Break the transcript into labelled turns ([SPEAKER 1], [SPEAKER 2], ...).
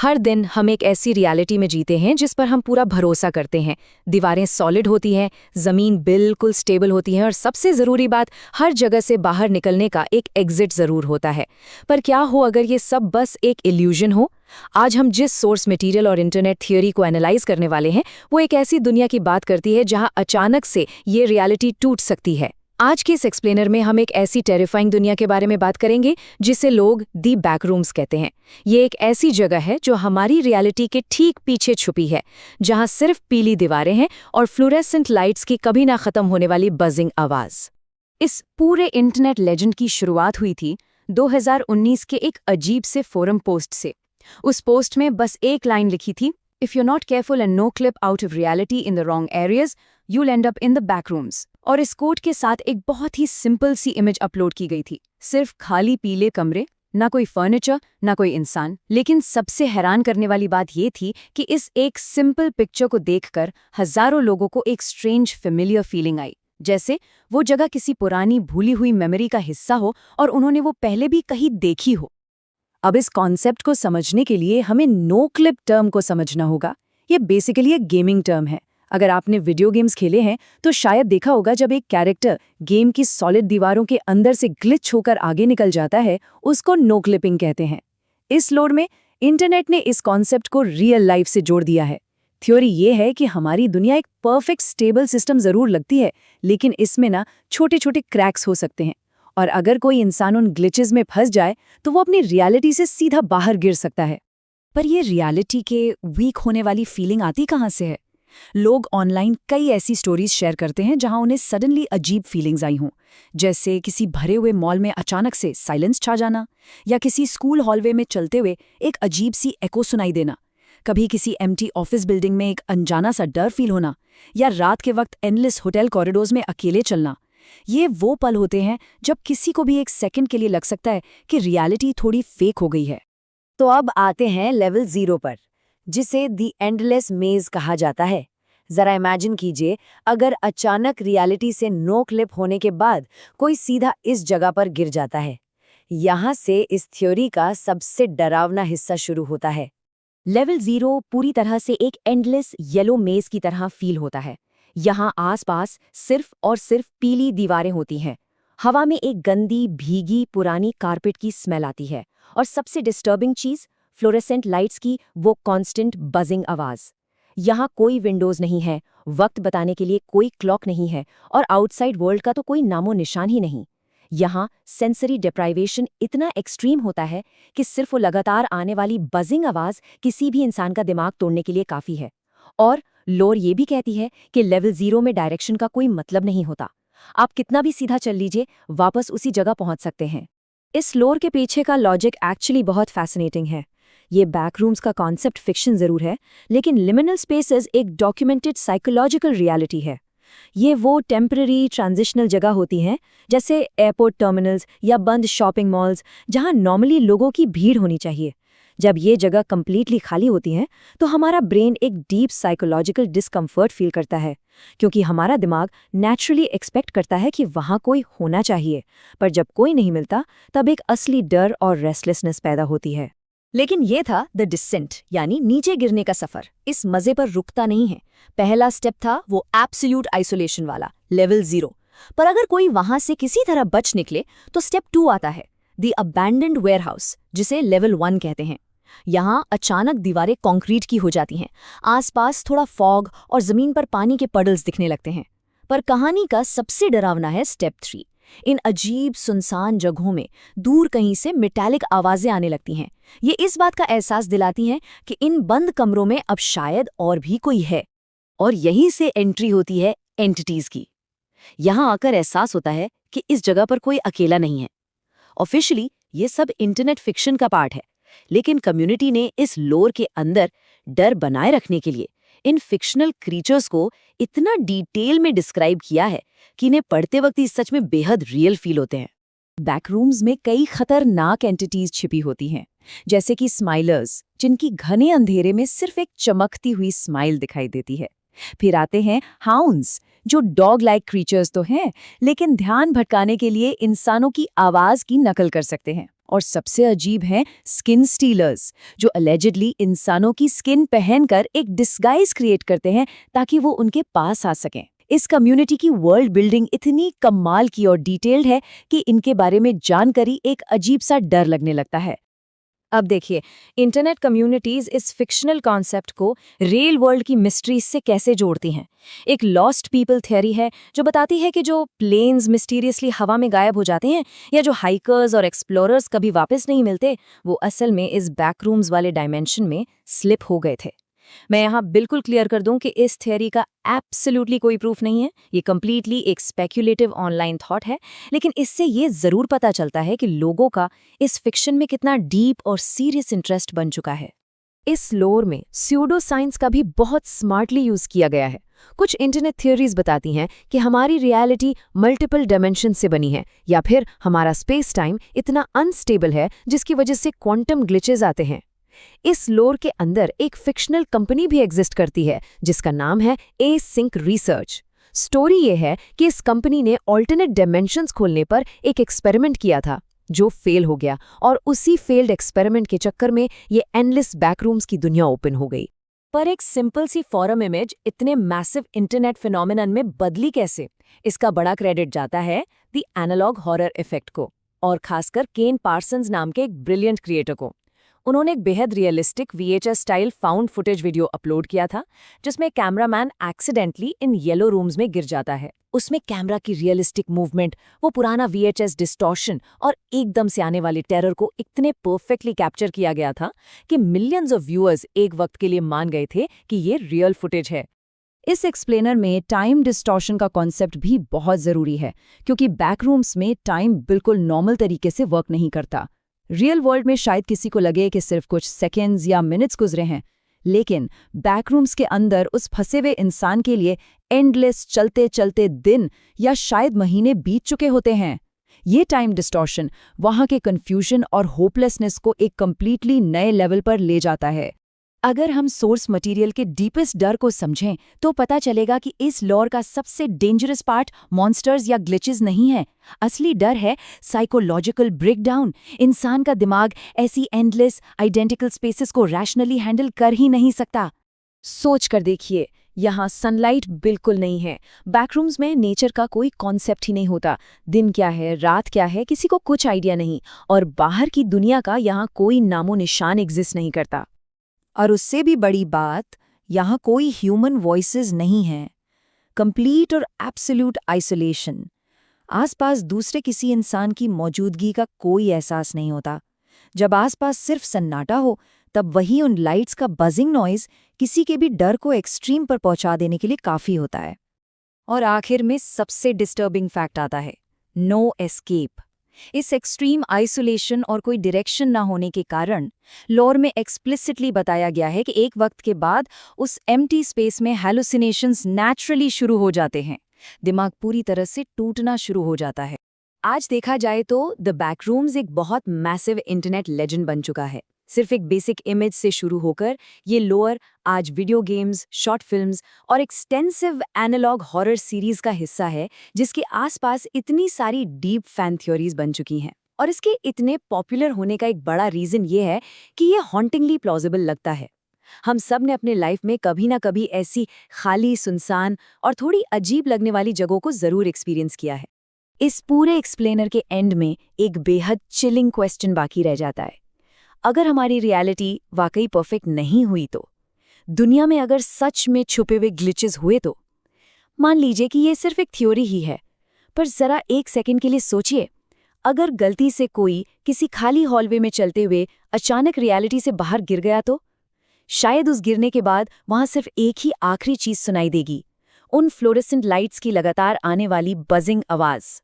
[SPEAKER 1] हर दिन हम एक ऐसी रियलिटी में जीते हैं जिस पर हम पूरा भरोसा करते हैं। दीवारें सॉलिड होती हैं, ज़मीन बिल्कुल स्टेबल होती है और सबसे ज़रूरी बात, हर जगह से बाहर निकलने का एक एग्जिट ज़रूर होता है। पर क्या हो अगर ये सब बस एक इल्यूजन हो? आज हम जिस सोर्स मटेरियल और इंटरनेट थियोरी को एनालाइज करने वाले हैं, वो एक ऐसी दुनिया की बात करती है जहां अचानक से ये रियलिटी टूट सकती है। आज के इस एक्सप्लेनर में हम एक ऐसी टेरिफाइंग दुनिया के बारे में बात करेंगे जिसे लोग दी बैकरूम्स कहते हैं। ये एक ऐसी जगह है जो हमारी रियलिटी के ठीक पीछे छुपी है, जहां सिर्फ पीली दीवारें हैं और फ्लोरेसेंट लाइट्स की कभी ना खत्म होने वाली बजिंग आवाज। इस पूरे इंटरनेट लेजेंड की शुरुआत हुई थी 2019 के एक अजीब से फोरम पोस्ट से। उस पोस्ट में बस एक लाइन लिखी थी, if you not careful and no clip out of reality in the wrong areas, you'll end up in the backrooms। और इस कोड के साथ एक बहुत ही सिंपल सी इमेज अपलोड की गई थी, सिर्फ खाली पीले कमरे, ना कोई फर्नीचर, ना कोई इंसान। लेकिन सबसे हैरान करने वाली बात ये थी कि इस एक सिंपल पिक्चर को देखकर हजारों लोगों को एक स्ट्रेंज फेमिलियर फीलिंग आई, जैसे वो जगह किसी पुरानी भूली हुई मेमोरी का हिस्सा हो और उन्होंने वो पहले भी कहीं देखी हो। अब इस कॉन्सेप्ट को समझने के लिए हमें नो क्लिप टर्म को समझना होगा। ये बेसिकली एक गेमिंग टर्म है। अगर आपने वीडियो गेम्स खेले हैं तो शायद देखा होगा, जब एक कैरेक्टर गेम की सॉलिड दीवारों के अंदर से ग्लिच होकर आगे निकल जाता है, उसको नो क्लिपिंग कहते हैं। इस लोड में इंटरनेट ने इस कॉन्सेप्ट को रियल लाइफ से जोड़ दिया है। थ्योरी ये है कि हमारी दुनिया एक परफेक्ट स्टेबल सिस्टम जरूर लगती है, लेकिन इसमें ना छोटे छोटे क्रैक्स हो सकते हैं, और अगर कोई इंसान उन ग्लिचेस में फंस जाए तो वो अपनी रियलिटी से सीधा बाहर गिर सकता है। पर ये रियलिटी के वीक होने वाली फीलिंग आती कहाँ से है? लोग ऑनलाइन कई ऐसी स्टोरीज शेयर करते हैं जहां उन्हें सडनली अजीब फीलिंग्स आई हों, जैसे किसी भरे हुए मॉल में अचानक से साइलेंस छा जाना, या किसी स्कूल हॉलवे में चलते हुए एक अजीब सी एको सुनाई देना, कभी किसी एम्प्टी ऑफिस बिल्डिंग में एक अनजाना सा डर फील होना, या रात के वक्त एंडलेस होटल कॉरिडोर्स में अकेले चलना। ये वो पल होते हैं जब किसी को भी एक सेकंड के लिए लग सकता है कि रियलिटी थोड़ी फेक हो गई है। तो अब आते हैं लेवल 0 पर, जिसे दी एंडलेस मेज कहा जाता है। जरा इमेजिन कीजिए, अगर अचानक रियलिटी से नो क्लिप होने के बाद कोई सीधा इस जगह पर गिर जाता है। यहाँ से इस थ्योरी का सबसे डरावना हिस्सा शुरू होता है। लेवल 0 पूरी तरह से एक एंडलेस येलो मेज की तरह फील होता है। यहाँ आसपास सिर्फ और सिर्फ पीली दीवारें होती हैं। हवा में एक गंदी, भीगी, पुरानी कारपेट की स्मेल आती है, और सबसे डिस्टर्बिंग चीज, फ्लोरेसेंट लाइट्स की वो कांस्टेंट बजिंग आवाज। यहाँ कोई विंडोज नहीं है, वक्त बताने के लिए कोई क्लॉक नहीं है, और आउटसाइड वर्ल्ड का तो कोई नामो निशान ही नहीं। यहाँ सेंसरी डिप्राइवेशन इतना एक्सट्रीम होता है कि सिर्फ वो लगातार आने वाली बजिंग आवाज किसी भी इंसान का दिमाग तोड़ने के लिए काफी है। और लोर ये भी कहती है कि लेवल 0 में डायरेक्शन का कोई मतलब नहीं होता। आप कितना भी सीधा चल लीजिए, वापस उसी जगह पहुंच सकते हैं। इस लोर के पीछे का लॉजिक एक्चुअली बहुत फैसिनेटिंग है। ये बैकरूम्स का कॉन्सेप्ट फिक्शन जरूर है, लेकिन लिमिनल स्पेसेस एक डॉक्यूमेंटेड साइकोलॉजिकल रियलिटी है। ये वो टेम्पररी ट्रांजिशनल जगह होती हैं, जैसे एयरपोर्ट टर्मिनल्स या बंद शॉपिंग मॉल्स, जहां नॉर्मली लोगों की भीड़ होनी चाहिए। जब ये जगह कंप्लीटली खाली होती हैं, तो हमारा ब्रेन एक डीप साइकोलॉजिकल डिस्कम्फर्ट फील करता है, क्योंकि हमारा दिमाग नेचुरली एक्सपेक्ट करता है कि वहां कोई होना चाहिए। पर जब कोई नहीं मिलता, तब एक असली डर और रेस्टलेसनेस पैदा होती है। लेकिन ये था द डिसेंट, यानी नीचे गिरने का सफर। इस मजे पर रुकता नहीं है। पहला स्टेप था वो एब्सोल्यूट आइसोलेशन वाला, लेवल 0। पर अगर कोई वहां से किसी तरह बच निकले तो स्टेप 2 आता है, द अबैंडन्ड वेयरहाउस, जिसे लेवल 1 कहते हैं। यहाँ अचानक दीवारें कंक्रीट की हो जाती हैं, आसपास थोड़ा फॉग और जमीन पर पानी के पडल्स दिखने लगते हैं। पर कहानी का सबसे डरावना है स्टेप 3। इन अजीब सुनसान जगहों में दूर कहीं से मेटालिक आवाजें आने लगती हैं। ये इस बात का एहसास दिलाती हैं कि इन बंद कमरों में अब शायद और भी कोई है। और यहीं से एंट्री होती है एंटिटीज की। यहाँ आकर एहसास होता है कि इस जगह पर कोई अकेला नहीं है। ऑफिशियली ये सब इंटरनेट फिक्शन का पार्ट है, लेकिन कम्युनिटी ने इस लोर के अंदर डर बनाए रखने के लिए इन फिक्शनल क्रीचर्स को इतना डिटेल में डिस्क्राइब किया है कि इन्हें पढ़ते वक्त ही सच में बेहद रियल फील होते हैं। बैकरूम्स में कई खतरनाक एंटिटीज छिपी होती हैं, जैसे कि स्माइलर्स, जिनकी घने अंधेरे में सिर्फ एक चमकती हुई स्माइल दिखाई देती है। फिर आते हैं हाउंड्स, जो डॉग लाइक क्रीचर्स तो हैं, लेकिन ध्यान भटकाने के लिए इंसानों की आवाज की नकल कर सकते हैं। और सबसे अजीब हैं स्किन स्टीलर्स, जो अलेजिडली इंसानों की स्किन पहनकर एक डिस्गाइज क्रिएट करते हैं ताकि वो उनके पास आ सकें। इस कम्युनिटी की वर्ल्ड बिल्डिंग इतनी कमाल की और डिटेल्ड है कि इनके बारे में जानकारी एक अजीब सा डर लगने लगता है। अब देखिए, इंटरनेट कम्युनिटीज इस फिक्शनल कॉन्सेप्ट को रियल वर्ल्ड की मिस्ट्रीज से कैसे जोड़ती हैं। एक लॉस्ट पीपल थ्योरी है जो बताती है कि जो प्लेन्स मिस्टीरियसली हवा में गायब हो जाते हैं या जो हाइकर्स और एक्सप्लोरर्स कभी वापस नहीं मिलते, वो असल में इस बैकरूम्स वाले डायमेंशन में स्लिप हो गए थे। मैं यहाँ बिल्कुल क्लियर कर दूं कि इस थ्योरी का एब्सोल्युटली कोई प्रूफ नहीं है, ये कंप्लीटली एक स्पेक्युलेटिव ऑनलाइन थॉट है, लेकिन इससे ये जरूर पता चलता है कि लोगों का इस फिक्शन में कितना डीप और सीरियस इंटरेस्ट बन चुका है। इस लोर में स्यूडो साइंस का भी बहुत स्मार्टली यूज किया गया है। कुछ इंटरनेट थ्योरीज बताती हैं कि हमारी रियलिटी मल्टीपल डायमेंशन से बनी है, या फिर हमारा स्पेस टाइम इतना अनस्टेबल है जिसकी वजह से क्वांटम ग्लिचेस आते हैं। इस लोर के अंदर एक फिक्शनल कंपनी भी एग्जिस्ट करती है जिसका नाम है एसिंक रिसर्च। स्टोरी ये है कि इस कंपनी ने ऑल्टरनेट डायमेंशंस खोलने पर एक एक्सपेरिमेंट किया था जो फेल हो गया, और उसी फेल्ड एक्सपेरिमेंट के चक्कर में ये एंडलेस बैकरूम्स की दुनिया ओपन हो गई। पर एक सिंपल सी फॉरम इमेज इतने मैसिव इंटरनेट फिनोमेनन में बदली कैसे? इसका बड़ा क्रेडिट जाता है द एनालॉग हॉरर इफेक्ट को, और खासकर केन पार्सन्स नाम के एक ब्रिलियंट क्रिएटर को। उन्होंने एक बेहद realistic VHS style found footage video upload किया था जिसमें cameraman accidentally in yellow rooms में गिर जाता है। उसमें कैमरा की रियलिस्टिक मूवमेंट, वो पुराना VHS डिस्टॉर्शन और एकदम से आने वाले टेरर को इतने परफेक्टली कैप्चर किया गया था कि मिलियंस ऑफ व्यूअर्स एक वक्त के लिए मान गए थे कि ये रियल फुटेज है। इस एक्सप्लेनर में टाइम डिस्टॉर्शन का कॉन्सेप्ट भी बहुत ज़रूरी है, क्योंकि बैकरूम्स में टाइम बिल्कुल नॉर्मल तरीके से वर्क नहीं करता। रियल वर्ल्ड में शायद किसी को लगे कि सिर्फ कुछ सेकेंड्स या मिनट्स गुजरे हैं, लेकिन बैकरूम्स के अंदर उस फंसे हुए इंसान के लिए एंडलेस चलते चलते दिन या शायद महीने बीत चुके होते हैं। ये टाइम डिस्टॉर्शन वहाँ के कन्फ्यूजन और होपलेसनेस को एक कंप्लीटली नए लेवल पर ले जाता है। अगर हम सोर्स मटेरियल के डीपेस्ट डर को समझें तो पता चलेगा कि इस लॉर का सबसे डेंजरस पार्ट मॉन्स्टर्स या ग्लिचेस नहीं है। असली डर है साइकोलॉजिकल ब्रेकडाउन। इंसान का दिमाग ऐसी एंडलेस आइडेंटिकल स्पेसेस को रैशनली हैंडल कर ही नहीं सकता। सोच कर देखिए, यहाँ सनलाइट बिल्कुल नहीं है, बैकरूम्स में नेचर का कोई कॉन्सेप्ट ही नहीं होता। दिन क्या है, रात क्या है, किसी को कुछ आइडिया नहीं, और बाहर की दुनिया का यहाँ कोई नामो निशान एग्जिस्ट नहीं करता। और उससे भी बड़ी बात, यहाँ कोई ह्यूमन वॉइसेस नहीं हैं। कंप्लीट और एब्सोल्यूट आइसोलेशन। आसपास दूसरे किसी इंसान की मौजूदगी का कोई एहसास नहीं होता। जब आसपास सिर्फ सन्नाटा हो तब वही उन लाइट्स का बजिंग नॉइज किसी के भी डर को एक्सट्रीम पर पहुंचा देने के लिए काफ़ी होता है। और आखिर में सबसे डिस्टर्बिंग फैक्ट आता है, नो एस्केप। इस एक्सट्रीम आइसोलेशन और कोई डायरेक्शन ना होने के कारण लॉर में एक्सप्लिसिटली बताया गया है कि एक वक्त के बाद उस एम्प्टी स्पेस में हैलुसिनेशंस नेचुरली शुरू हो जाते हैं। दिमाग पूरी तरह से टूटना शुरू हो जाता है। आज देखा जाए तो द बैकरूम्स एक बहुत मैसिव इंटरनेट लेजेंड बन चुका है। सिर्फ एक बेसिक इमेज से शुरू होकर ये लोअर आज वीडियो गेम्स, शॉर्ट फिल्म्स और एक्सटेंसिव एनालॉग हॉरर सीरीज का हिस्सा है, जिसके आसपास इतनी सारी डीप फैन थ्योरीज बन चुकी हैं। और इसके इतने पॉपुलर होने का एक बड़ा रीजन ये है कि ये हॉन्टिंगली प्लॉजिबल लगता है। हम सब ने अपने लाइफ में कभी ना कभी ऐसी खाली, सुनसान और थोड़ी अजीब लगने वाली जगहों को जरूर एक्सपीरियंस किया है। इस पूरे एक्सप्लेनर के एंड में एक बेहद चिलिंग क्वेश्चन बाकी रह जाता है। अगर हमारी रियलिटी वाकई परफेक्ट नहीं हुई तो, दुनिया में अगर सच में छुपे हुए ग्लिचेस हुए तो, मान लीजिए कि ये सिर्फ एक थ्योरी ही है, पर जरा एक सेकंड के लिए सोचिए, अगर गलती से कोई किसी खाली हॉलवे में चलते हुए अचानक रियलिटी से बाहर गिर गया तो शायद उस गिरने के बाद वहां सिर्फ एक ही आखिरी चीज सुनाई देगी, उन फ्लोरेसेंट लाइट्स की लगातार आने वाली बजिंग आवाज।